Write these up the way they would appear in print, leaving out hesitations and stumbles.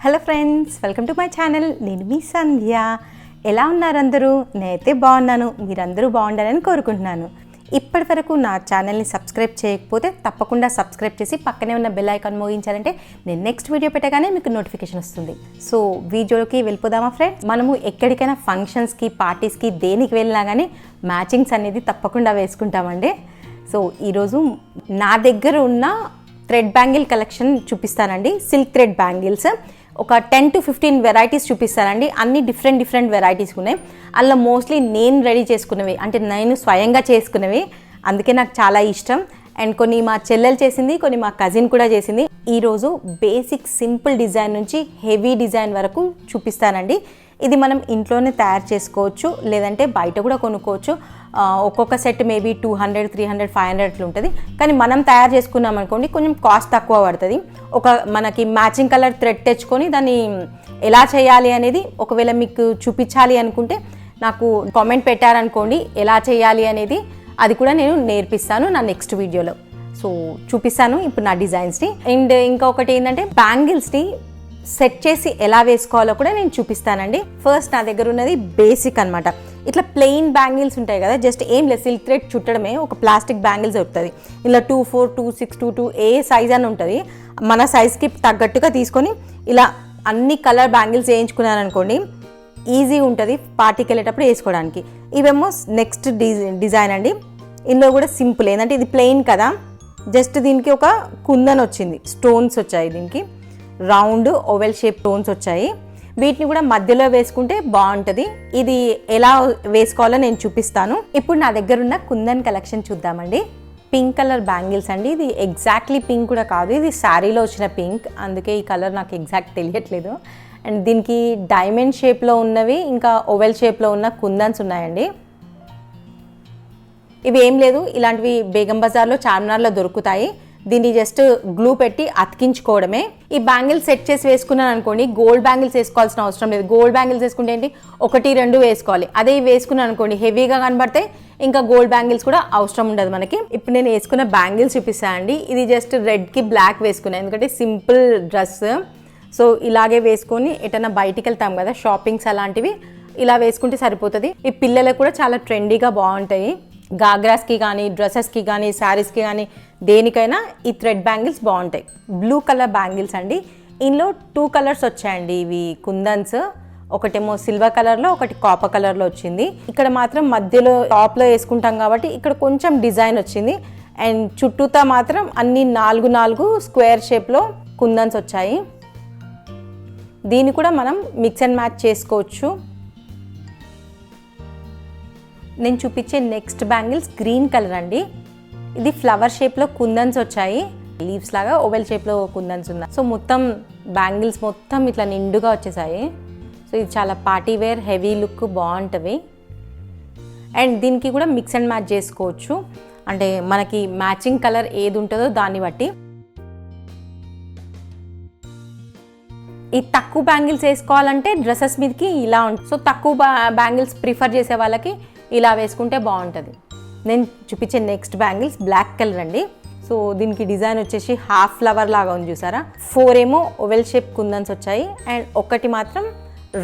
Hello friends, welcome to my channel. నేను మీ సంధ్య. ఎలా ఉన్నారు అందరూ? నేనైతే బాగున్నాను. మీరందరూ బాగుండాలని కోరుకుంటున్నాను. ఇప్పటి వరకు నా ఛానల్ని సబ్స్క్రైబ్ చేయకపోతే తప్పకుండా సబ్స్క్రైబ్ చేసి పక్కనే ఉన్న బెల్ ఐకాన్ మోగించాలంటే నేను నెక్స్ట్ వీడియో పెట్టగానే మీకు నోటిఫికేషన్ వస్తుంది. సో వీడియోకి వెళ్ళిపోదామా ఫ్రెండ్స్? మనము ఎక్కడికైనా ఫంక్షన్స్కి, పార్టీస్కి, దేనికి వెళ్ళినా కానీ మ్యాచింగ్స్ అనేది తప్పకుండా వేసుకుంటామండి. సో ఈరోజు నా దగ్గర ఉన్న థ్రెడ్ బ్యాంగిల్ కలెక్షన్ చూపిస్తానండి. సిల్క్ థ్రెడ్ బ్యాంగిల్స్ ఒక 10 to 15 వెరైటీస్ చూపిస్తానండి. అన్ని డిఫరెంట్ వెరైటీస్ ఉన్నాయి. అందులో మోస్ట్లీ నేను రెడీ చేసుకున్నవి, అంటే నేను స్వయంగా చేసుకున్నవి, అందుకే నాకు చాలా ఇష్టం. అండ్ కొన్ని మా చెల్లెలు చేసింది, కొన్ని మా కజిన్ కూడా చేసింది. ఈరోజు బేసిక్ సింపుల్ డిజైన్ నుంచి హెవీ డిజైన్ వరకు చూపిస్తానండి. ఇది మనం ఇంట్లోనే తయారు చేసుకోవచ్చు, లేదంటే బయట కూడా కొనుక్కోవచ్చు. ఒక్కొక్క సెట్ మేబీ 200, 300, 500 అట్లా ఉంటుంది. కానీ మనం తయారు చేసుకున్నాం అనుకోండి, కొంచెం కాస్ట్ తక్కువ పడుతుంది. మనకి మ్యాచింగ్ కలర్ థ్రెడ్ తెచ్చుకొని దాన్ని ఎలా చేయాలి అనేది ఒకవేళ మీకు చూపించాలి అనుకుంటే నాకు కామెంట్ పెట్టారనుకోండి, ఎలా చేయాలి అనేది అది కూడా నేను నేర్పిస్తాను నా నెక్స్ట్ వీడియోలో. సో చూపిస్తాను ఇప్పుడు నా డిజైన్స్ని. అండ్ ఇంకొకటి ఏంటంటే బ్యాంగిల్స్ని సెట్ చేసి ఎలా వేసుకోవాలో కూడా నేను చూపిస్తానండి. ఫస్ట్ నా దగ్గర ఉన్నది బేసిక్ అనమాట. ఇట్లా ప్లెయిన్ బ్యాంగిల్స్ ఉంటాయి కదా, జస్ట్ ఏం లేదు, సిల్క్ థ్రెడ్ చుట్టడమే. ఒక ప్లాస్టిక్ బ్యాంగిల్స్ దొరుకుతుంది. ఇలా 2-4, 2-6, 2-2 ఏ సైజ్ అని ఉంటుంది. మన సైజ్కి తగ్గట్టుగా తీసుకొని ఇలా అన్ని కలర్ బ్యాంగిల్స్ వేయించుకున్నారనుకోండి, ఈజీ ఉంటుంది పార్టీకి వెళ్ళేటప్పుడు వేసుకోవడానికి. ఇవేమో నెక్స్ట్ డిజైన్ అండి. ఇందులో కూడా సింపుల్, ఏంటంటే ఇది ప్లెయిన్ కదా, జస్ట్ దీనికి ఒక కుందన్ వచ్చింది, స్టోన్స్ వచ్చాయి, దీనికి రౌండ్ ఓవెల్ షేప్ స్టోన్స్ వచ్చాయి. వీటిని కూడా మధ్యలో వేసుకుంటే బాగుంటుంది. ఇది ఎలా వేసుకోవాలో నేను చూపిస్తాను. ఇప్పుడు నా దగ్గర ఉన్న కుందన్ కలెక్షన్ చూద్దామండి. పింక్ కలర్ బ్యాంగిల్స్ అండి. ఇది ఎగ్జాక్ట్లీ పింక్ కూడా కాదు, ఇది శారీలో వచ్చిన పింక్, అందుకే ఈ కలర్ నాకు ఎగ్జాక్ట్ తెలియట్లేదు. అండ్ దీనికి డైమండ్ షేప్లో ఉన్నవి, ఇంకా ఓవెల్ షేప్లో ఉన్న కుందన్స్ ఉన్నాయండి. ఇవి ఏం లేదు, ఇలాంటివి బేగం బజార్లో, చార్మినార్లో దొరుకుతాయి. దీన్ని జస్ట్ గ్లూ పెట్టి అతికించుకోవడమే. ఈ బ్యాంగిల్స్ సెట్ చేసి వేసుకున్నాను అనుకోండి, గోల్డ్ బ్యాంగిల్స్ వేసుకోవాల్సిన అవసరం లేదు. గోల్డ్ బ్యాంగిల్స్ వేసుకుంటే ఏంటి, 1-2 వేసుకోవాలి. అదే వేసుకున్నాను అనుకోండి, హెవీగా కనబడితే ఇంకా గోల్డ్ బ్యాంగిల్స్ కూడా అవసరం ఉండదు మనకి. ఇప్పుడు నేను వేసుకున్న బ్యాంగిల్స్ చూపిస్తాను అండి. ఇది జస్ట్ రెడ్కి బ్లాక్ వేసుకున్నాను, ఎందుకంటే సింపుల్ డ్రెస్. సో ఇలాగే వేసుకొని ఎటన్నా బయటికి వెళ్తాం కదా, షాపింగ్స్ అలాంటివి, ఇలా వేసుకుంటే సరిపోతుంది. ఈ పిల్లలకు కూడా చాలా ట్రెండీగా బాగుంటాయి. గాగ్రాస్కి కానీ, డ్రెస్సెస్కి కానీ, శారీస్కి కానీ, దేనికైనా ఈ థ్రెడ్ బ్యాంగిల్స్ బాగుంటాయి. బ్లూ కలర్ బ్యాంగిల్స్ అండి. ఇందులో 2 కలర్స్ వచ్చాయండి. ఇవి కుందన్స్, ఒకటేమో సిల్వర్ కలర్లో, ఒకటి కాపర్ కలర్లో వచ్చింది. ఇక్కడ మాత్రం మధ్యలో టాప్లో వేసుకుంటాం కాబట్టి ఇక్కడ కొంచెం డిజైన్ వచ్చింది. అండ్ చుట్టూతా మాత్రం అన్ని 4 స్క్వేర్ షేప్లో కుందన్స్ వచ్చాయి. దీన్ని కూడా మనం మిక్స్ అండ్ మ్యాచ్ చేసుకోవచ్చు. నేను చూపించే నెక్స్ట్ బ్యాంగిల్స్ గ్రీన్ కలర్ అండి. ఇది ఫ్లవర్ షేప్లో కుందన్స్ వచ్చాయి, లీవ్స్ లాగా ఓవెల్ షేప్లో కుందన్స్ ఉన్నాయి. సో మొత్తం బ్యాంగిల్స్ మొత్తం ఇట్లా నిండుగా వచ్చేసాయి. సో ఇది చాలా పార్టీ వేర్, హెవీ లుక్, బాగుంటుంది. అండ్ దీనికి కూడా మిక్స్ అండ్ మ్యాచ్ చేసుకోవచ్చు, అంటే మనకి మ్యాచింగ్ కలర్ ఏది ఉంటుందో దాన్ని బట్టి. ఈ తక్కువ బ్యాంగిల్స్ వేసుకోవాలంటే డ్రెస్సెస్ మీదకి ఇలా ఉంటుంది. సో తక్కువ బ్యాంగిల్స్ ప్రిఫర్ చేసే వాళ్ళకి ఇలా వేసుకుంటే బాగుంటుంది. నేను చూపించే నెక్స్ట్ బ్యాంగిల్స్ బ్లాక్ కలర్ అండి. సో దీనికి డిజైన్ వచ్చేసి హాఫ్ ఫ్లవర్ లాగా ఉంది, చూసారా. 4 ఏమో ఓవెల్ షేప్ కుందన్స్ వచ్చాయి, అండ్ ఒకటి మాత్రం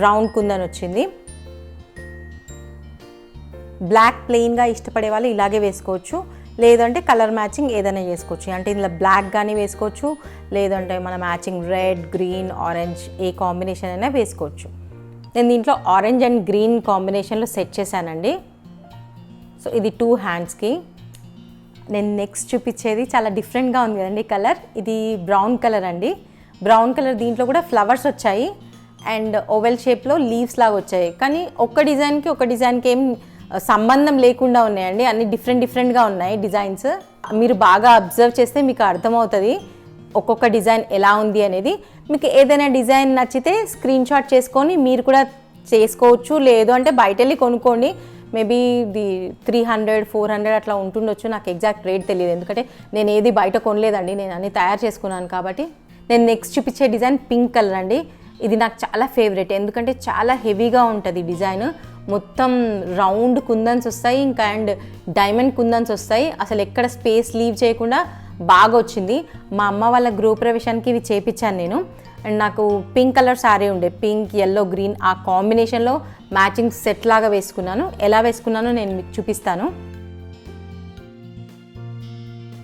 రౌండ్ కుందన్ వచ్చింది. బ్లాక్ ప్లెయిన్గా ఇష్టపడే వాళ్ళు ఇలాగే వేసుకోవచ్చు, లేదంటే కలర్ మ్యాచింగ్ ఏదైనా చేసుకోవచ్చు. అంటే ఇందులో బ్లాక్ కానీ వేసుకోవచ్చు, లేదంటే మన మ్యాచింగ్ రెడ్, గ్రీన్, ఆరెంజ్ ఏ కాంబినేషన్ అయినా వేసుకోవచ్చు. నేను దీంట్లో ఆరెంజ్ అండ్ గ్రీన్ కాంబినేషన్లో సెట్ చేశానండి. సో ఇది 2 హ్యాండ్స్కి. నేను నెక్స్ట్ చూపించేది చాలా డిఫరెంట్గా ఉంది కదండి కలర్. ఇది బ్రౌన్ కలర్ అండి. బ్రౌన్ కలర్, దీంట్లో కూడా ఫ్లవర్స్ వచ్చాయి అండ్ ఓవెల్ షేప్లో లీవ్స్ లాగా వచ్చాయి. కానీ ఒక డిజైన్కి ఏం సంబంధం లేకుండా ఉన్నాయండి, అన్ని డిఫరెంట్గా ఉన్నాయి డిజైన్స్. మీరు బాగా అబ్జర్వ్ చేస్తే మీకు అర్థమవుతుంది ఒక్కొక్క డిజైన్ ఎలా ఉంది అనేది. మీకు ఏదైనా డిజైన్ నచ్చితే స్క్రీన్ షాట్ చేసుకొని మీరు కూడా చేసుకోవచ్చు, లేదు అంటే బయట వెళ్ళి కొనుక్కోండి. మేబీ ఇది 300, 400 అట్లా ఉంటుండొచ్చు, నాకు ఎగ్జాక్ట్ రేట్ తెలియదు, ఎందుకంటే నేను ఏది బయట కొనలేదండి, నేను అన్ని తయారు చేసుకున్నాను కాబట్టి. నేను నెక్స్ట్ చూపించే డిజైన్ పింక్ కలర్ అండి. ఇది నాకు చాలా ఫేవరెట్, ఎందుకంటే చాలా హెవీగా ఉంటుంది డిజైన్. మొత్తం రౌండ్ కుందన్స్ వస్తాయి, ఇంకా అండ్ డైమండ్ కుందన్స్ వస్తాయి. అసలు ఎక్కడ స్పేస్ లీవ్ చేయకుండా బాగా వచ్చింది. మా అమ్మ వాళ్ళ గృహప్రవేశానికి ఇవి చేపించాను నేను. అండ్ నాకు పింక్ కలర్ శారీ ఉండే, పింక్ ఎల్లో గ్రీన్ ఆ కాంబినేషన్లో మ్యాచింగ్ సెట్ లాగా వేసుకున్నాను. ఎలా వేసుకున్నానో నేను మీకు చూపిస్తాను.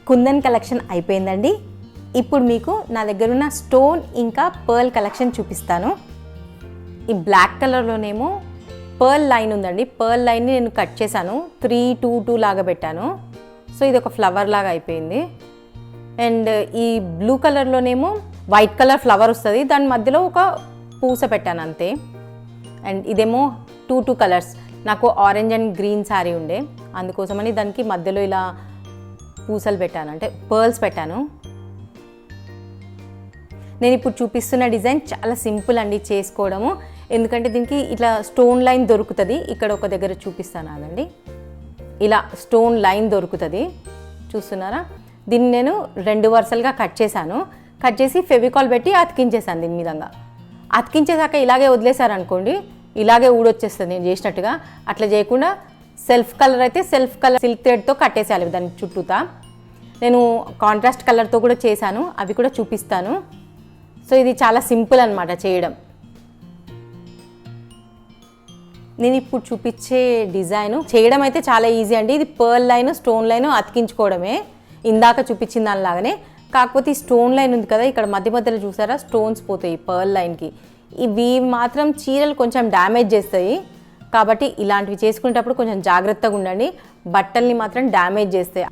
కుందన్ కలెక్షన్ అయిపోయిందండి. ఇప్పుడు మీకు నా దగ్గర ఉన్న స్టోన్ ఇంకా పర్ల్ కలెక్షన్ చూపిస్తాను. ఈ బ్లాక్ కలర్లోనేమో పర్ల్ లైన్ ఉందండి. పర్ల్ లైన్ని నేను కట్ చేశాను, 3-2-2 లాగా పెట్టాను. సో ఇది ఒక ఫ్లవర్ లాగా అయిపోయింది. అండ్ ఈ బ్లూ కలర్లోనేమో వైట్ కలర్ ఫ్లవర్ వస్తుంది, దాని మధ్యలో ఒక పూస పెట్టాను అంతే. అండ్ ఇదేమో 2 కలర్స్, నాకు ఆరెంజ్ అండ్ గ్రీన్ శారీ ఉండే, అందుకోసమని దానికి మధ్యలో ఇలా పూసలు పెట్టాను, అంటే పర్ల్స్ పెట్టాను. నేను ఇప్పుడు చూపిస్తున్న డిజైన్ చాలా సింపుల్ అండి చేసుకోవడము, ఎందుకంటే దీనికి ఇట్లా స్టోన్ లైన్ దొరుకుతుంది. ఇక్కడ ఒక దగ్గర చూపిస్తాను అదండి, ఇలా స్టోన్ లైన్ దొరుకుతుంది, చూస్తున్నారా? దీన్ని నేను 2 వరుసలుగా కట్ చేశాను. కట్ చేసి ఫెవికాల్ పెట్టి అతికించేసాను. దీని మీదంగా అతికించేసాక ఇలాగే వదిలేసారనుకోండి, ఇలాగే ఊడొచ్చేస్తుంది నేను చేసినట్టుగా. అట్లా చేయకుండా సెల్ఫ్ కలర్ అయితే సెల్ఫ్ కలర్ సిల్క్ థ్రెడ్తో కట్టేసేయాలి దాని చుట్టూతా. నేను కాంట్రాస్ట్ కలర్తో కూడా చేశాను, అవి కూడా చూపిస్తాను. సో ఇది చాలా సింపుల్ అనమాట చేయడం. నేను ఇప్పుడు చూపించే డిజైన్ చేయడం అయితే చాలా ఈజీ అండి. ఇది పర్ల్ లైన్ స్టోన్ లైన్ అతికించుకోవడమే, ఇందాక చూపించిన దానిలాగానే. కాకపోతే ఈ స్టోన్ లైన్ ఉంది కదా, ఇక్కడ మధ్య మధ్యలో చూసారా స్టోన్స్ పోతాయి పర్ల్ లైన్కి. ఇవి మాత్రం చీరలు కొంచెం డ్యామేజ్ చేస్తాయి, కాబట్టి ఇలాంటివి చేసుకునేటప్పుడు కొంచెం జాగ్రత్తగా ఉండండి, బట్టల్ని మాత్రం డ్యామేజ్ చేస్తాయి.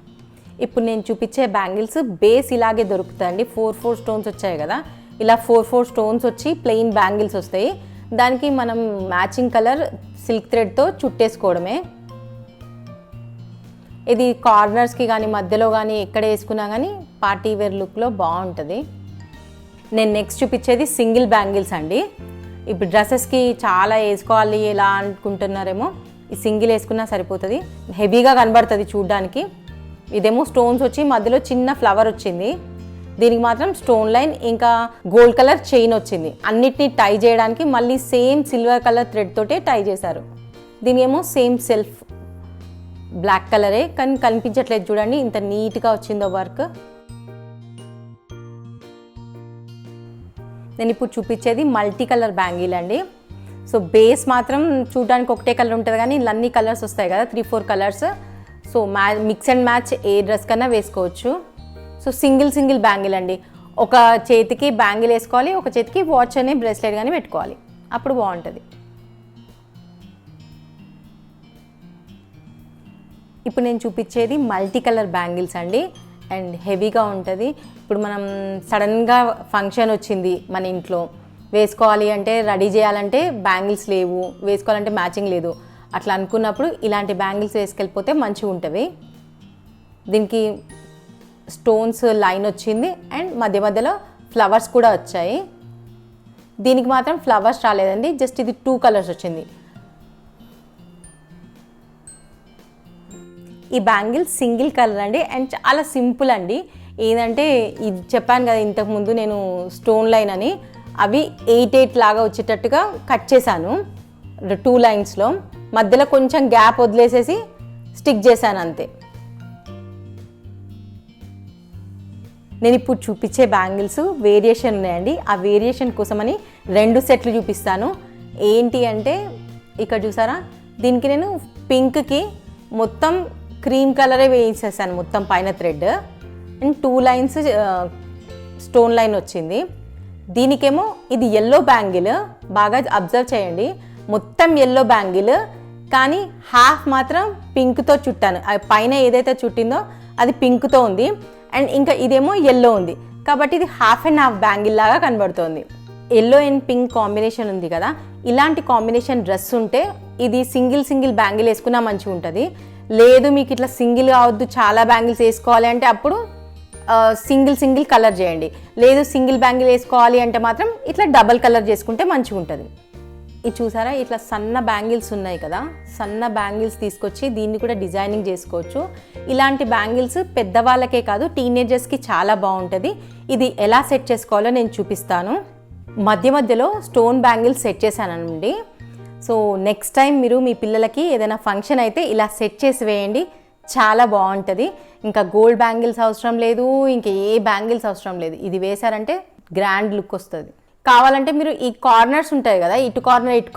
ఇప్పుడు నేను చూపించే బ్యాంగిల్స్ బేస్ ఇలాగే దొరుకుతాయండి. 4 స్టోన్స్ వచ్చాయి కదా, ఇలా 4 స్టోన్స్ వచ్చి ప్లెయిన్ బ్యాంగిల్స్ వస్తాయి. దానికి మనం మ్యాచింగ్ కలర్ సిల్క్ థ్రెడ్తో చుట్టేసుకోవడమే. ఇది కార్నర్స్కి కానీ మధ్యలో కానీ ఎక్కడ వేసుకున్నా కానీ పార్టీ వేర్ లుక్లో బాగుంటుంది. నేను నెక్స్ట్ చూపించేది సింగిల్ బ్యాంగిల్స్ అండి. ఇప్పుడు డ్రెస్సెస్కి చాలా వేసుకోవాలి ఎలా అనుకుంటున్నారేమో, ఈ సింగిల్ వేసుకున్నా సరిపోతుంది, హెవీగా కనబడుతుంది చూడ్డానికి. ఇదేమో స్టోన్స్ వచ్చి మధ్యలో చిన్న ఫ్లవర్ వచ్చింది, దీనికి మాత్రం స్టోన్ లైన్ ఇంకా గోల్డ్ కలర్ చైన్ వచ్చింది. అన్నిటినీ టై చేయడానికి మళ్ళీ సేమ్ సిల్వర్ కలర్ థ్రెడ్ తోటే టై చేశారు. దీనికేమో సేమ్ సెల్ఫ్ బ్లాక్ కలరే, కానీ కనిపించట్లేదు చూడండి ఇంత నీట్గా వచ్చిందో వర్క్. నేను ఇప్పుడు చూపించేది మల్టీ కలర్ బ్యాంగిల్ అండి. సో బేస్ మాత్రం చూడడానికి ఒకటే కలర్ ఉంటుంది, కానీ ఇలా అన్ని కలర్స్ వస్తాయి కదా, 3-4 colours. So mix and match A dress కన్నా వేసుకోవచ్చు. సో సింగిల్ బ్యాంగిల్ అండి. ఒక చేతికి బ్యాంగిల్ వేసుకోవాలి, ఒక చేతికి వాచ్ అనే బ్రేస్లెట్ కానీ పెట్టుకోవాలి, అప్పుడు బాగుంటుంది. ఇప్పుడు నేను చూపించేది మల్టీ కలర్ బ్యాంగిల్స్ అండి, అండ్ హెవీగా ఉంటుంది. ఇప్పుడు మనం సడన్గా ఫంక్షన్ వచ్చింది మన ఇంట్లో, వేసుకోవాలి అంటే రెడీ చేయాలంటే బ్యాంగిల్స్ లేవు, వేసుకోవాలంటే మ్యాచింగ్ లేదు, అట్లా అనుకున్నప్పుడు ఇలాంటి బ్యాంగిల్స్ వేసుకెళ్ళిపోతే మంచిగా ఉంటుంది. దీనికి స్టోన్స్ లైన్ వచ్చింది అండ్ మధ్య మధ్యలో ఫ్లవర్స్ కూడా వచ్చాయి. దీనికి మాత్రం ఫ్లవర్స్ రాలేదండి, జస్ట్ ఇది 2 కలర్స్ వచ్చింది. ఈ బ్యాంగిల్ సింగిల్ కలర్ అండి, అండ్ చాలా సింపుల్ అండి. ఏంటంటే ఇది చెప్పాను కదా ఇంతకుముందు నేను స్టోన్ లైన్ అని, అవి 8 లాగా వచ్చేటట్టుగా కట్ చేశాను 2 లైన్స్లో. మధ్యలో కొంచెం గ్యాప్ వదిలేసేసి స్టిక్ చేశాను అంతే. నేను ఇప్పుడు చూపించే బ్యాంగిల్స్ వేరియేషన్ ఉన్నాయండి, ఆ వేరియేషన్ కోసమని 2 సెట్లు చూపిస్తాను. ఏంటి అంటే ఇక్కడ చూసారా, దీనికి నేను పింక్కి మొత్తం క్రీమ్ కలరే వేయించేసాను మొత్తం పైన thread, and 2 lines stone line వచ్చింది. దీనికేమో ఇది ఎల్లో బ్యాంగిల్, బాగా అబ్జర్వ్ చేయండి, మొత్తం ఎల్లో బ్యాంగిల్ కానీ హాఫ్ మాత్రం పింక్తో చుట్టాను. పైన ఏదైతే చుట్టిందో అది పింక్తో ఉంది, అండ్ ఇంకా ఇదేమో ఎల్లో ఉంది, కాబట్టి ఇది హాఫ్ అండ్ హాఫ్ బ్యాంగిల్ లాగా కనబడుతోంది. ఎల్లో అండ్ పింక్ కాంబినేషన్ ఉంది కదా, ఇలాంటి కాంబినేషన్ డ్రెస్ ఉంటే ఇది సింగిల్ బ్యాంగిల్ వేసుకున్నా మంచిగా ఉంటుంది. లేదు మీకు ఇట్లా సింగిల్ కావద్దు చాలా బ్యాంగిల్స్ వేసుకోవాలి అంటే అప్పుడు సింగిల్ కలర్ చేయండి. లేదు సింగిల్ బ్యాంగిల్ వేసుకోవాలి అంటే మాత్రం ఇట్లా డబల్ కలర్ చేసుకుంటే మంచిగా ఉంటుంది. ఇది చూసారా, ఇట్లా సన్న బ్యాంగిల్స్ ఉన్నాయి కదా, సన్న బ్యాంగిల్స్ తీసుకొచ్చి దీన్ని కూడా డిజైనింగ్ చేసుకోవచ్చు. ఇలాంటి బ్యాంగిల్స్ పెద్దవాళ్ళకే కాదు టీనేజర్స్కి చాలా బాగుంటుంది. ఇది ఎలా సెట్ చేసుకోవాలో నేను చూపిస్తాను. మధ్యలో స్టోన్ బ్యాంగిల్స్ సెట్ చేశానండి. సో నెక్స్ట్ టైం మీరు మీ పిల్లలకి ఏదైనా ఫంక్షన్ అయితే ఇలా సెట్ చేసి వేయండి, చాలా బాగుంటుంది. ఇంకా గోల్డ్ బ్యాంగిల్స్ అవసరం లేదు, ఇంకా ఏ బ్యాంగిల్స్ అవసరం లేదు, ఇది వేశారంటే గ్రాండ్ లుక్ వస్తుంది. కావాలంటే మీరు ఈ కార్నర్స్ ఉంటాయి కదా, ఇటు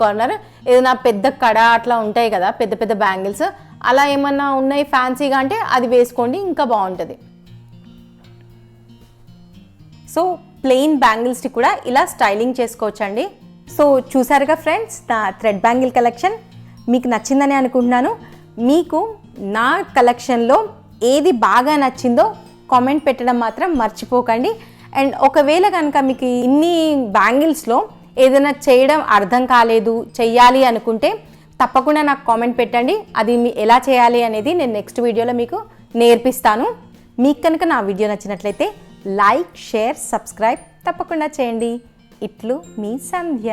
కార్నర్ ఏదైనా పెద్ద కడ అట్లా ఉంటాయి కదా, పెద్ద పెద్ద బ్యాంగిల్స్ అలా ఏమన్నా ఉన్నాయి ఫ్యాన్సీగా అంటే అది వేసుకోండి, ఇంకా బాగుంటుంది. సో ప్లెయిన్ బ్యాంగిల్స్ని కూడా ఇలా స్టైలింగ్ చేసుకోవచ్చండి. సో చూసారుగా ఫ్రెండ్స్, నా థ్రెడ్ బ్యాంగిల్ కలెక్షన్ మీకు నచ్చిందని అనుకుంటున్నాను. మీకు నా కలెక్షన్లో ఏది బాగా నచ్చిందో కామెంట్ పెట్టడం మాత్రం మర్చిపోకండి. అండ్ ఒకవేళ కనుక మీకు ఇన్ని బ్యాంగిల్స్లో ఏదైనా చేయడం అర్థం కాలేదు, చెయ్యాలి అనుకుంటే తప్పకుండా నాకు కామెంట్ పెట్టండి. అది ఎలా చేయాలి అనేది నేను నెక్స్ట్ వీడియోలో మీకు నేర్పిస్తాను. మీకు కనుక నా వీడియో నచ్చినట్లయితే లైక్, షేర్, సబ్స్క్రైబ్ తప్పకుండా చేయండి. ఇట్లు మీ సంధ్య.